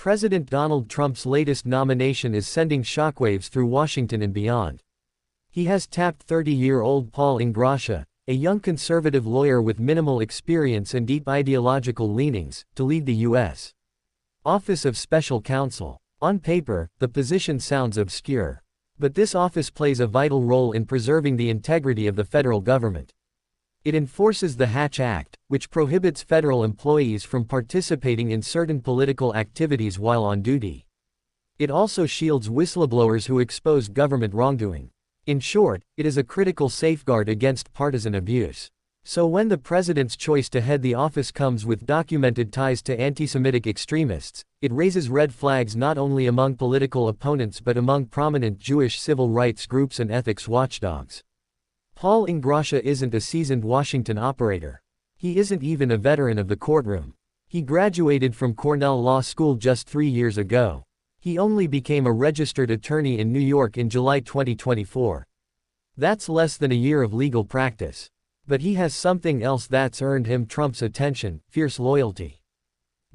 President Donald Trump's latest nomination is sending shockwaves through Washington and beyond. He has tapped 30-year-old Paul Ingrassia, a young conservative lawyer with minimal experience and deep ideological leanings, to lead the U.S. Office of Special Counsel. On paper, the position sounds obscure. But this office plays a vital role in preserving the integrity of the federal government. It enforces the Hatch Act, which prohibits federal employees from participating in certain political activities while on duty. It also shields whistleblowers who expose government wrongdoing. In short, it is a critical safeguard against partisan abuse. So when the president's choice to head the office comes with documented ties to anti-Semitic extremists, it raises red flags not only among political opponents but among prominent Jewish civil rights groups and ethics watchdogs. Paul Ingrassia isn't a seasoned Washington operator. He isn't even a veteran of the courtroom. He graduated from Cornell Law School just 3 years ago. He only became a registered attorney in New York in July 2024. That's less than a year of legal practice. But he has something else that's earned him Trump's attention: fierce loyalty.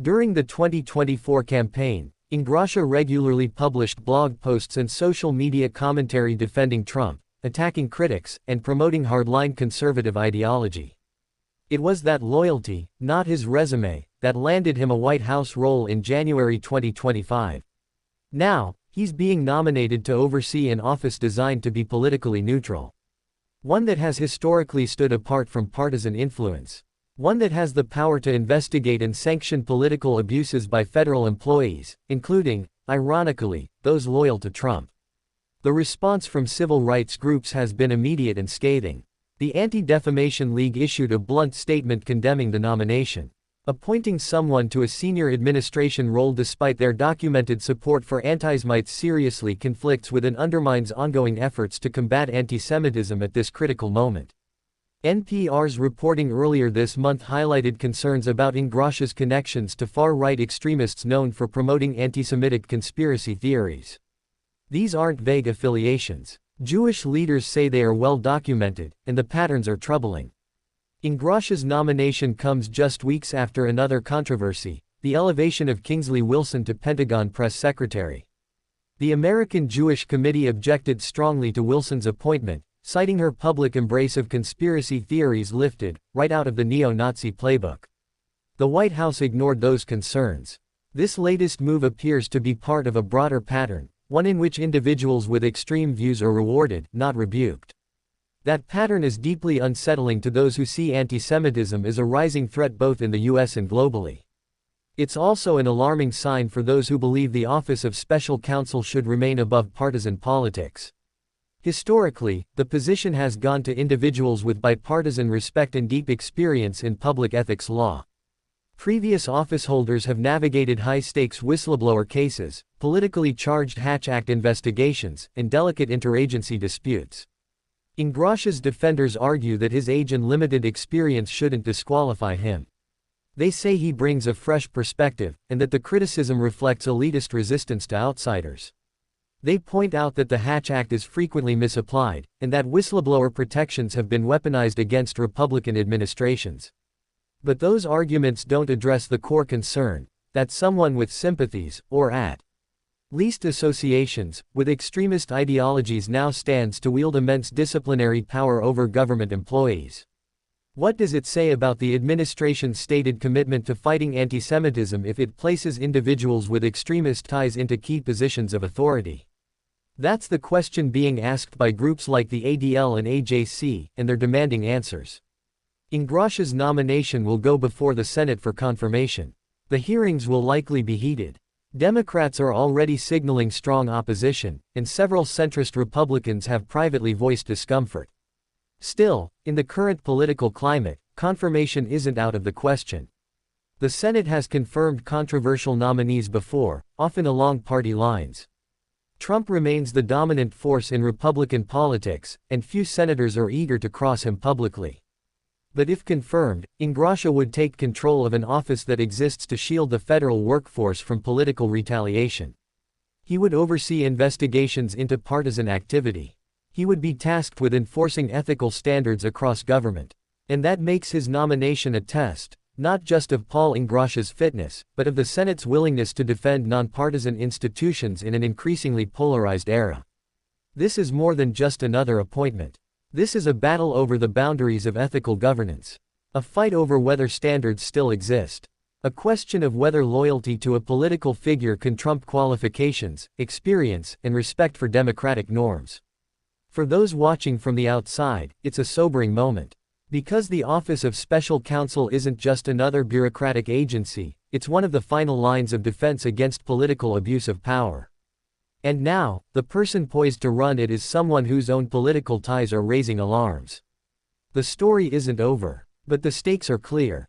During the 2024 campaign, Ingrassia regularly published blog posts and social media commentary defending Trump, attacking critics, and promoting hardline conservative ideology. It was that loyalty, not his resume, that landed him a White House role in January 2025. Now, he's being nominated to oversee an office designed to be politically neutral. One that has historically stood apart from partisan influence. One that has the power to investigate and sanction political abuses by federal employees, including, ironically, those loyal to Trump. The response from civil rights groups has been immediate and scathing. The Anti-Defamation League issued a blunt statement condemning the nomination. Appointing someone to a senior administration role despite their documented support for antisemites seriously conflicts with and undermines ongoing efforts to combat antisemitism at this critical moment. NPR's reporting earlier this month highlighted concerns about Ingrassia's connections to far-right extremists known for promoting anti-Semitic conspiracy theories. These aren't vague affiliations. Jewish leaders say they are well documented, and the patterns are troubling. Ingrassia's nomination comes just weeks after another controversy: the elevation of Kingsley Wilson to Pentagon press secretary. The American Jewish Committee objected strongly to Wilson's appointment, citing her public embrace of conspiracy theories lifted right out of the neo-Nazi playbook. The White House ignored those concerns. This latest move appears to be part of a broader pattern, one in which individuals with extreme views are rewarded, not rebuked. That pattern is deeply unsettling to those who see antisemitism as a rising threat both in the US and globally. It's also an alarming sign for those who believe the Office of Special Counsel should remain above partisan politics. Historically, the position has gone to individuals with bipartisan respect and deep experience in public ethics law. Previous office holders have navigated high-stakes whistleblower cases, politically charged Hatch Act investigations, and delicate interagency disputes. Ingrassia's defenders argue that his age and limited experience shouldn't disqualify him. They say he brings a fresh perspective, and that the criticism reflects elitist resistance to outsiders. They point out that the Hatch Act is frequently misapplied, and that whistleblower protections have been weaponized against Republican administrations. But those arguments don't address the core concern, that someone with sympathies, or at least associations, with extremist ideologies now stands to wield immense disciplinary power over government employees. What does it say about the administration's stated commitment to fighting antisemitism if it places individuals with extremist ties into key positions of authority? That's the question being asked by groups like the ADL and AJC, and they're demanding answers. Ingrassia's nomination will go before the Senate for confirmation. The hearings will likely be heated. Democrats are already signaling strong opposition, and several centrist Republicans have privately voiced discomfort. Still, in the current political climate, confirmation isn't out of the question. The Senate has confirmed controversial nominees before, often along party lines. Trump remains the dominant force in Republican politics, and few senators are eager to cross him publicly. But if confirmed, Ingrassia would take control of an office that exists to shield the federal workforce from political retaliation. He would oversee investigations into partisan activity. He would be tasked with enforcing ethical standards across government. And that makes his nomination a test, not just of Paul Ingrassia's fitness, but of the Senate's willingness to defend nonpartisan institutions in an increasingly polarized era. This is more than just another appointment. This is a battle over the boundaries of ethical governance. A fight over whether standards still exist. A question of whether loyalty to a political figure can trump qualifications, experience, and respect for democratic norms. For those watching from the outside, it's a sobering moment. Because the Office of Special Counsel isn't just another bureaucratic agency, it's one of the final lines of defense against political abuse of power. And now, the person poised to run it is someone whose own political ties are raising alarms. The story isn't over, but the stakes are clear.